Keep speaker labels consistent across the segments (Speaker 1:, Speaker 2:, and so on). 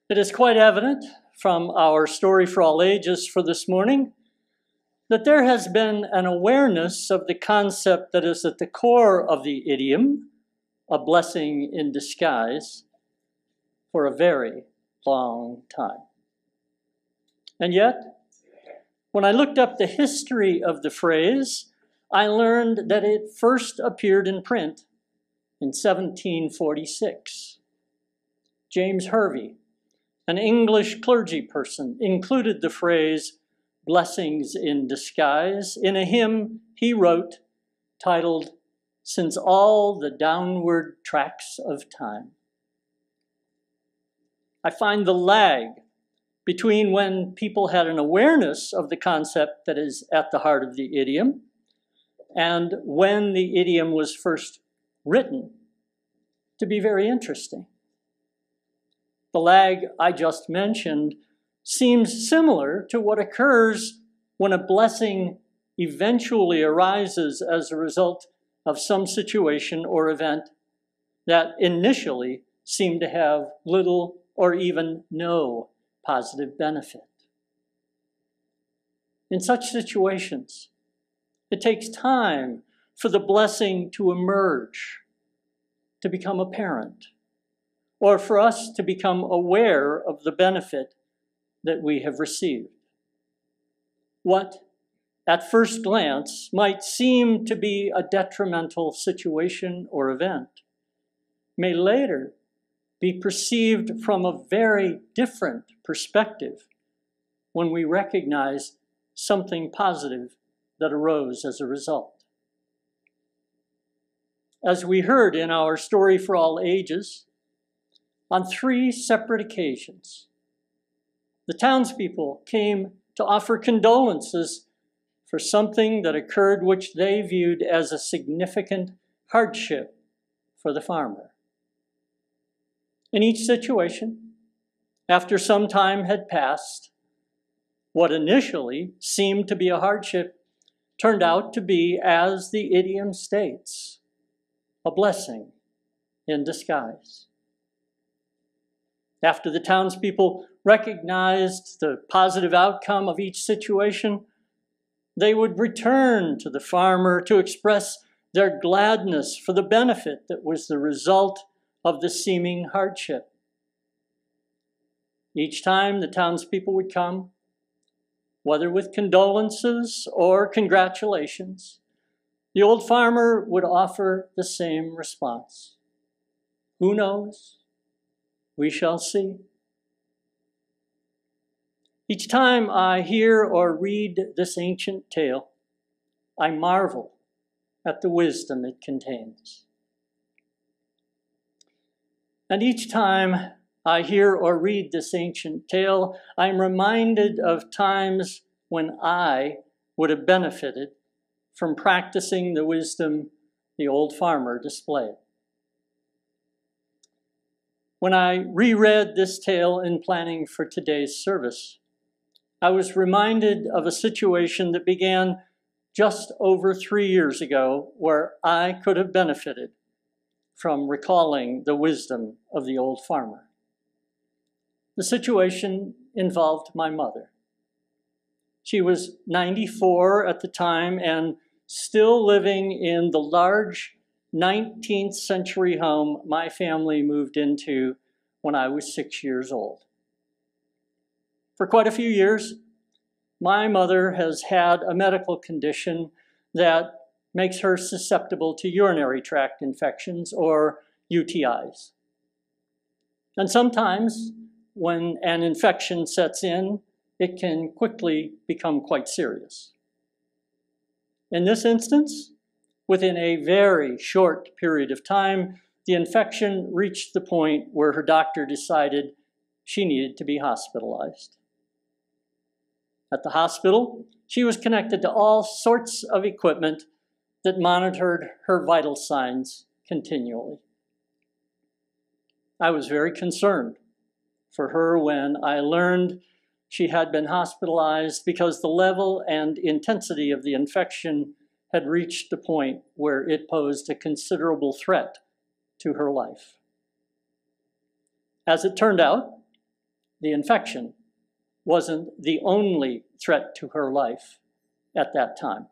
Speaker 1: It is quite evident from our story for all ages for this morning that there has been an awareness of the concept that is at the core of the idiom, a blessing in disguise, for a very long time. And yet, when I looked up the history of the phrase, I learned that it first appeared in print in 1746. James Hervey, an English clergy person, included the phrase blessings in disguise in a hymn he wrote titled, "Since All the Downward Tracks of Time." I find the lag between when people had an awareness of the concept that is at the heart of the idiom and when the idiom was first written to be very interesting. The lag I just mentioned seems similar to what occurs when a blessing eventually arises as a result of some situation or event that initially seemed to have little or even no positive benefit. In such situations, it takes time for the blessing to emerge, to become apparent, or for us to become aware of the benefit that we have received. What, at first glance, might seem to be a detrimental situation or event may later be perceived from a very different perspective when we recognize something positive that arose as a result. As we heard in our story for all ages, on 3 separate occasions, the townspeople came to offer condolences for something that occurred which they viewed as a significant hardship for the farmer. In each situation, after some time had passed, what initially seemed to be a hardship turned out to be, as the idiom states, a blessing in disguise. After the townspeople recognized the positive outcome of each situation, they would return to the farmer to express their gladness for the benefit that was the result of the seeming hardship. Each time the townspeople would come, whether with condolences or congratulations, the old farmer would offer the same response. Who knows? We shall see. Each time I hear or read this ancient tale, I marvel at the wisdom it contains. And each time I hear or read this ancient tale, I am reminded of times when I would have benefited from practicing the wisdom the old farmer displayed. When I reread this tale in planning for today's service, I was reminded of a situation that began just over 3 years ago where I could have benefited from recalling the wisdom of the old farmer. The situation involved my mother. She was 94 at the time and still living in the large 19th century home my family moved into when I was 6 years old. For quite a few years, my mother has had a medical condition that makes her susceptible to urinary tract infections, or UTIs. And sometimes, when an infection sets in, it can quickly become quite serious. In this instance, within a very short period of time, the infection reached the point where her doctor decided she needed to be hospitalized. At the hospital, she was connected to all sorts of equipment that monitored her vital signs continually. I was very concerned for her when I learned she had been hospitalized because the level and intensity of the infection had reached the point where it posed a considerable threat to her life. As it turned out, the infection wasn't the only threat to her life at that time.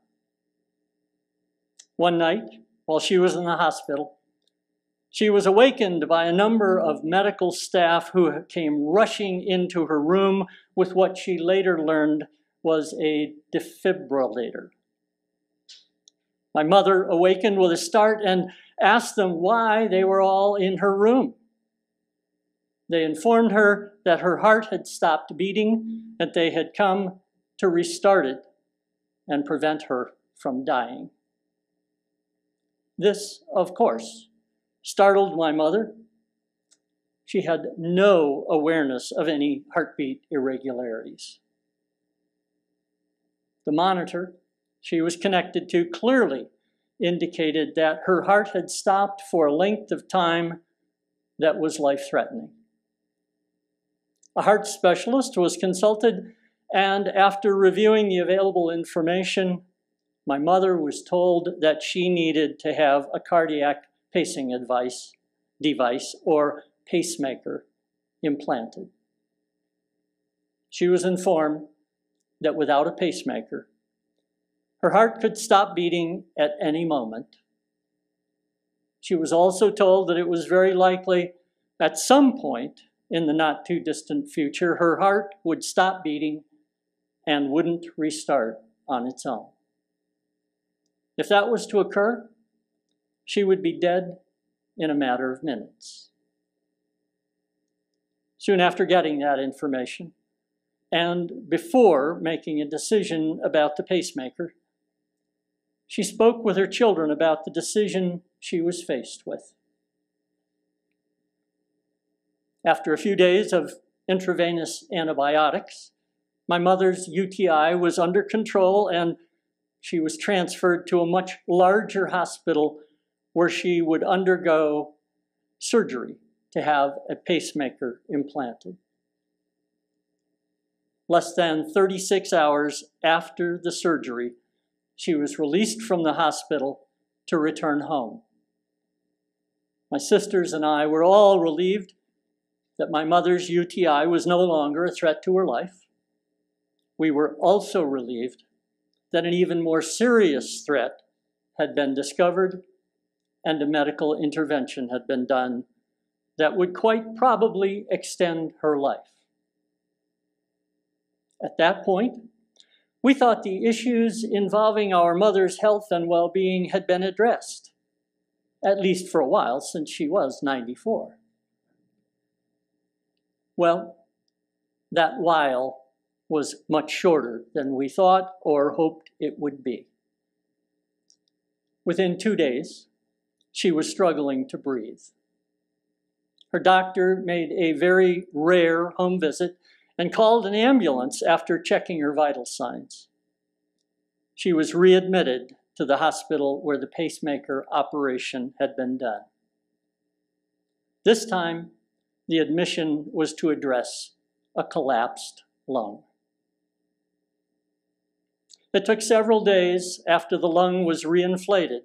Speaker 1: One night, while she was in the hospital, she was awakened by a number of medical staff who came rushing into her room with what she later learned was a defibrillator. My mother awakened with a start and asked them why they were all in her room. They informed her that her heart had stopped beating, that they had come to restart it and prevent her from dying. This, of course, startled my mother. She had no awareness of any heartbeat irregularities. The monitor she was connected to clearly indicated that her heart had stopped for a length of time that was life-threatening. A heart specialist was consulted, and after reviewing the available information, my mother was told that she needed to have a cardiac pacing device or pacemaker implanted. She was informed that without a pacemaker, her heart could stop beating at any moment. She was also told that it was very likely at some point in the not too distant future, her heart would stop beating and wouldn't restart on its own. If that was to occur, she would be dead in a matter of minutes. Soon after getting that information, and before making a decision about the pacemaker, she spoke with her children about the decision she was faced with. After a few days of intravenous antibiotics, my mother's UTI was under control and she was transferred to a much larger hospital where she would undergo surgery to have a pacemaker implanted. Less than 36 hours after the surgery, she was released from the hospital to return home. My sisters and I were all relieved that my mother's UTI was no longer a threat to her life. We were also relieved that an even more serious threat had been discovered and a medical intervention had been done that would quite probably extend her life. At that point, we thought the issues involving our mother's health and well-being had been addressed, at least for a while, since she was 94. Well, that while was much shorter than we thought or hoped it would be. Within 2 days, she was struggling to breathe. Her doctor made a very rare home visit and called an ambulance after checking her vital signs. She was readmitted to the hospital where the pacemaker operation had been done. This time, the admission was to address a collapsed lung. It took several days after the lung was reinflated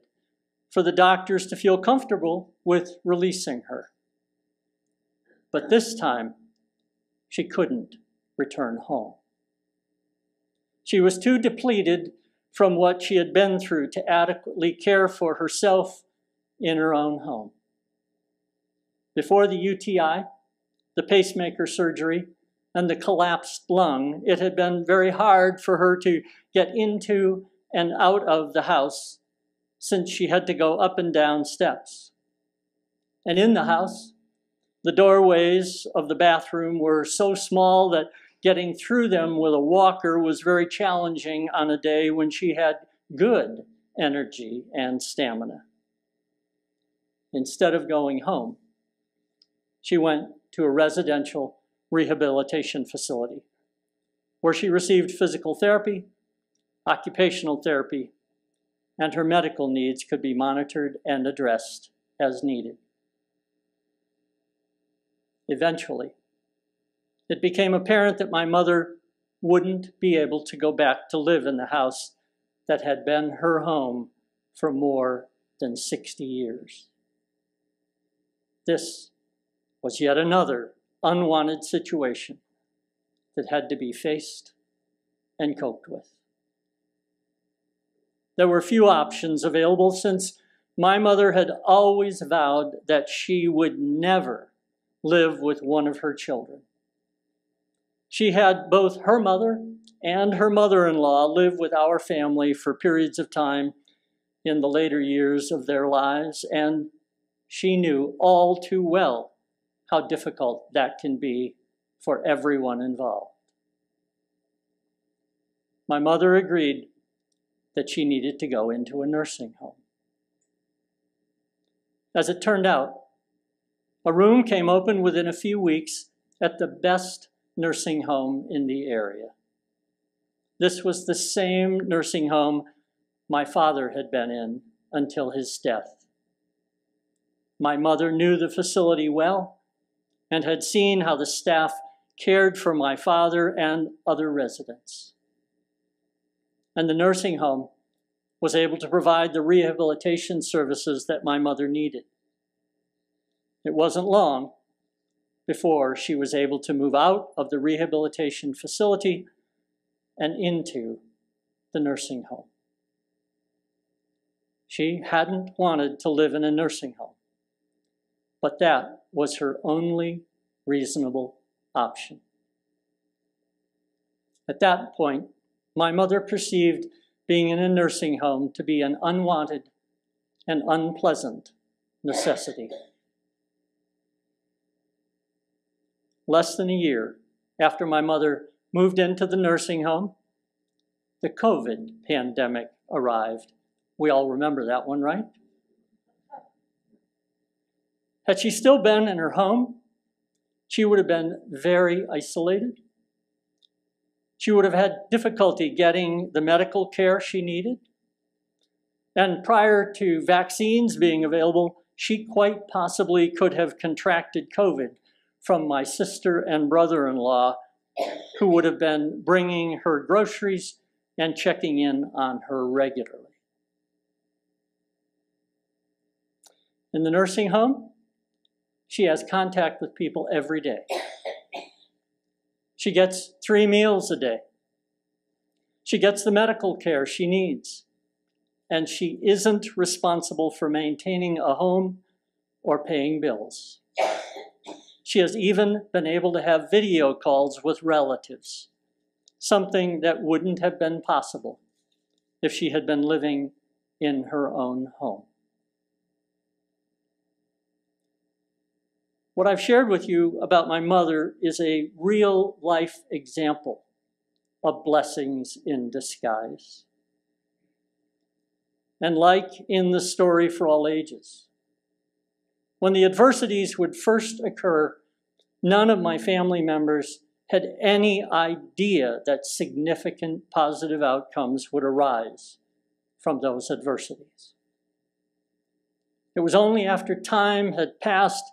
Speaker 1: for the doctors to feel comfortable with releasing her. But this time, she couldn't return home. She was too depleted from what she had been through to adequately care for herself in her own home. Before the UTI, the pacemaker surgery, and the collapsed lung, it had been very hard for her to get into and out of the house since she had to go up and down steps. And in the house, the doorways of the bathroom were so small that getting through them with a walker was very challenging on a day when she had good energy and stamina. Instead of going home, she went to a residential rehabilitation facility where she received physical therapy, occupational therapy, and her medical needs could be monitored and addressed as needed. Eventually, it became apparent that my mother wouldn't be able to go back to live in the house that had been her home for more than 60 years. This was yet another unwanted situation that had to be faced and coped with. There were few options available since my mother had always vowed that she would never live with one of her children. She had both her mother and her mother-in-law live with our family for periods of time in the later years of their lives, and she knew all too well how difficult that can be for everyone involved. My mother agreed that she needed to go into a nursing home. As it turned out, a room came open within a few weeks at the best nursing home in the area. This was the same nursing home my father had been in until his death. My mother knew the facility well and had seen how the staff cared for my father and other residents. And the nursing home was able to provide the rehabilitation services that my mother needed. It wasn't long before she was able to move out of the rehabilitation facility and into the nursing home. She hadn't wanted to live in a nursing home, but that was her only reasonable option. At that point, my mother perceived being in a nursing home to be an unwanted and unpleasant necessity. Less than a year after my mother moved into the nursing home, the COVID pandemic arrived. We all remember that one, right? Had she still been in her home, she would have been very isolated. She would have had difficulty getting the medical care she needed. And prior to vaccines being available, she quite possibly could have contracted COVID from my sister and brother-in-law, who would have been bringing her groceries and checking in on her regularly. In the nursing home, she has contact with people every day. She gets 3 meals a day. She gets the medical care she needs. And she isn't responsible for maintaining a home or paying bills. She has even been able to have video calls with relatives, something that wouldn't have been possible if she had been living in her own home. What I've shared with you about my mother is a real-life example of blessings in disguise. And like in the story for all ages, when the adversities would first occur, none of my family members had any idea that significant positive outcomes would arise from those adversities. It was only after time had passed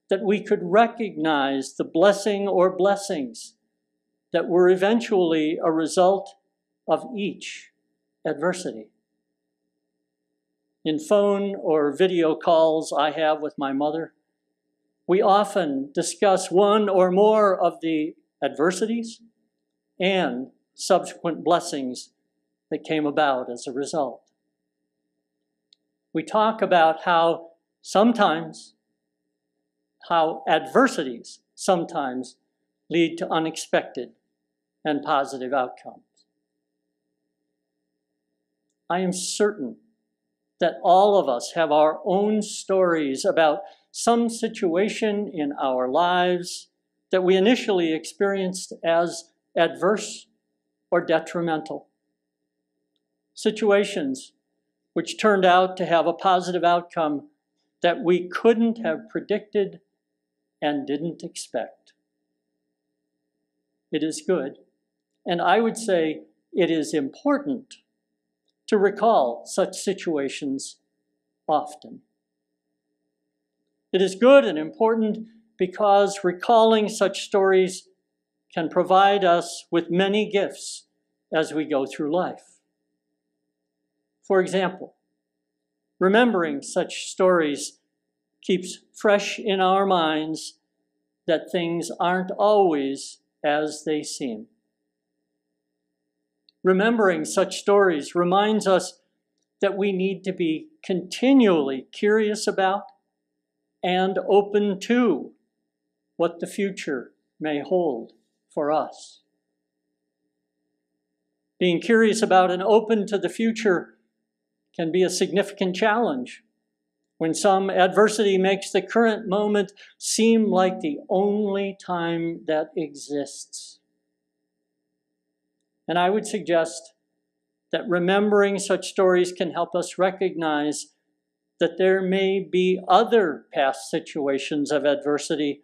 Speaker 1: that we could recognize the blessing or blessings that were eventually a result of each adversity. In phone or video calls I have with my mother, we often discuss one or more of the adversities and subsequent blessings that came about as a result. We talk about how adversities sometimes lead to unexpected and positive outcomes. I am certain that all of us have our own stories about some situation in our lives that we initially experienced as adverse or detrimental. Situations which turned out to have a positive outcome that we couldn't have predicted and didn't expect. It is good, and I would say it is important to recall such situations often. It is good and important because recalling such stories can provide us with many gifts as we go through life. For example, remembering such stories keeps fresh in our minds that things aren't always as they seem. Remembering such stories reminds us that we need to be continually curious about and open to what the future may hold for us. Being curious about and open to the future can be a significant challenge when some adversity makes the current moment seem like the only time that exists. And I would suggest that remembering such stories can help us recognize that there may be other past situations of adversity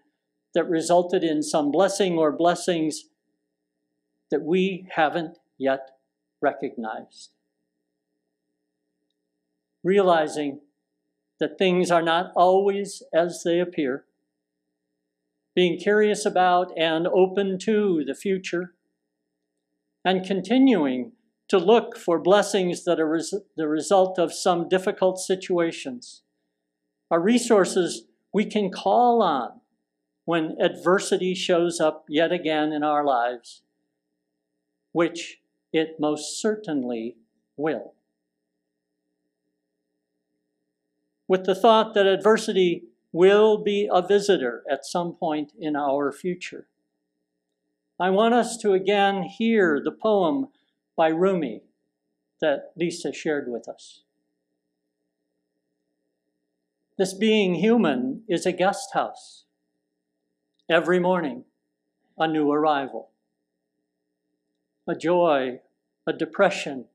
Speaker 1: that resulted in some blessing or blessings that we haven't yet recognized. Realizing that things are not always as they appear, being curious about and open to the future, and continuing to look for blessings that are the result of some difficult situations, are resources we can call on when adversity shows up yet again in our lives, which it most certainly will. With the thought that adversity will be a visitor at some point in our future, I want us to again hear the poem by Rumi that Lisa shared with us. This being human is a guest house. Every morning, a new arrival. A joy, a depression,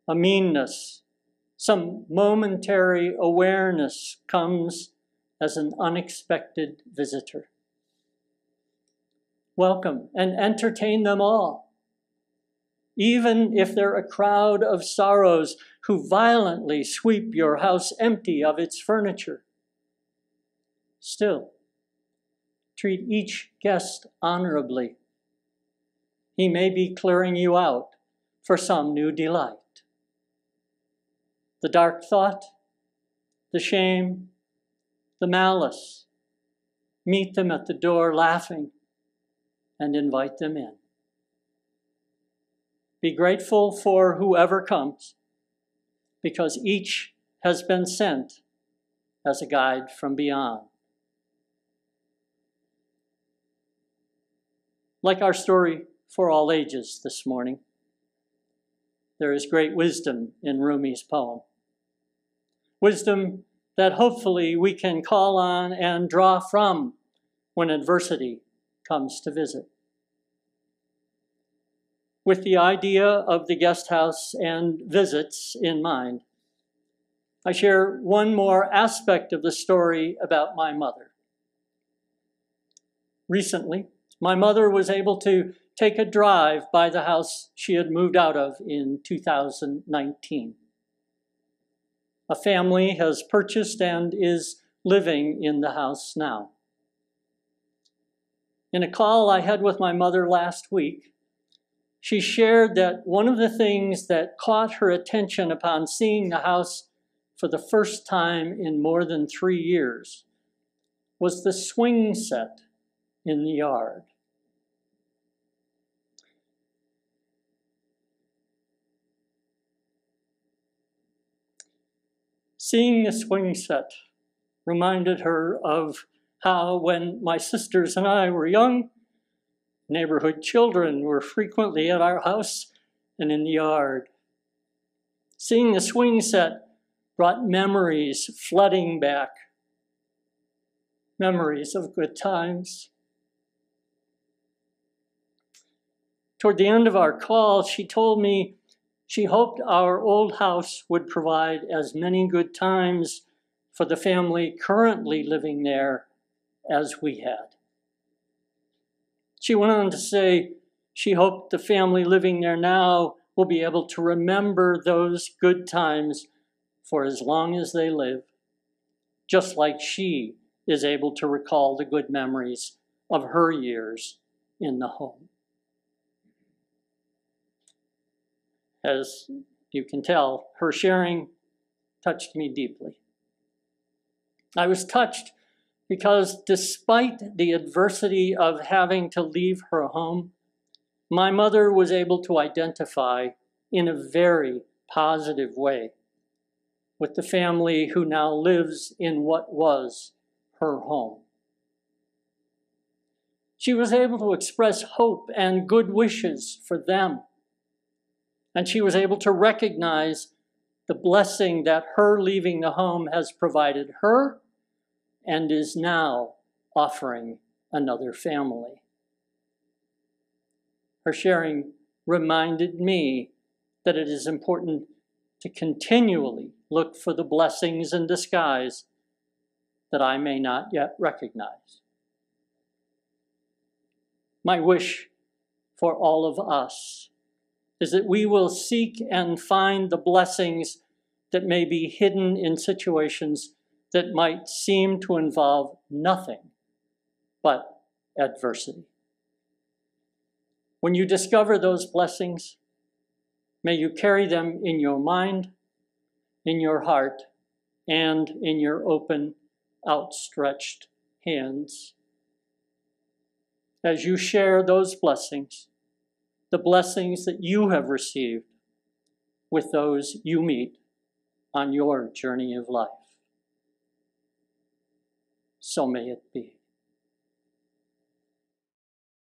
Speaker 1: a meanness, some momentary awareness comes as an unexpected visitor. Welcome and entertain them all, even if they're a crowd of sorrows who violently sweep your house empty of its furniture. Still, treat each guest honorably. He may be clearing you out for some new delight. The dark thought, the shame, the malice, meet them at the door laughing and invite them in. Be grateful for whoever comes, because each has been sent as a guide from beyond. Like our story for all ages this morning, there is great wisdom in Rumi's poem. Wisdom that hopefully we can call on and draw from when adversity comes to visit. With the idea of the guest house and visits in mind, I share one more aspect of the story about my mother. Recently, my mother was able to take a drive by the house she had moved out of in 2019. A family has purchased and is living in the house now. In a call I had with my mother last week, she shared that one of the things that caught her attention upon seeing the house for the first time in more than 3 years was the swing set in the yard. Seeing the swing set reminded her of how, when my sisters and I were young, neighborhood children were frequently at our house and in the yard. Seeing the swing set brought memories flooding back, memories of good times. Toward the end of our call, she told me she hoped our old house would provide as many good times for the family currently living there as we had. She went on to say she hoped the family living there now will be able to remember those good times for as long as they live, just like she is able to recall the good memories of her years in the home. As you can tell, her sharing touched me deeply. I was touched because despite the adversity of having to leave her home my mother was able to identify in a very positive way with the family who now lives in what was her home. She was able to express hope and good wishes for them. And she was able to recognize the blessing that her leaving the home has provided her and is now offering another family. Her sharing reminded me that it is important to continually look for the blessings in disguise that I may not yet recognize. My wish for all of us is that we will seek and find the blessings that may be hidden in situations that might seem to involve nothing but adversity. When you discover those blessings, may you carry them in your mind, in your heart, and in your open, outstretched hands. As you share those blessings, the blessings that you have received with those you meet on your journey of life. So may it be.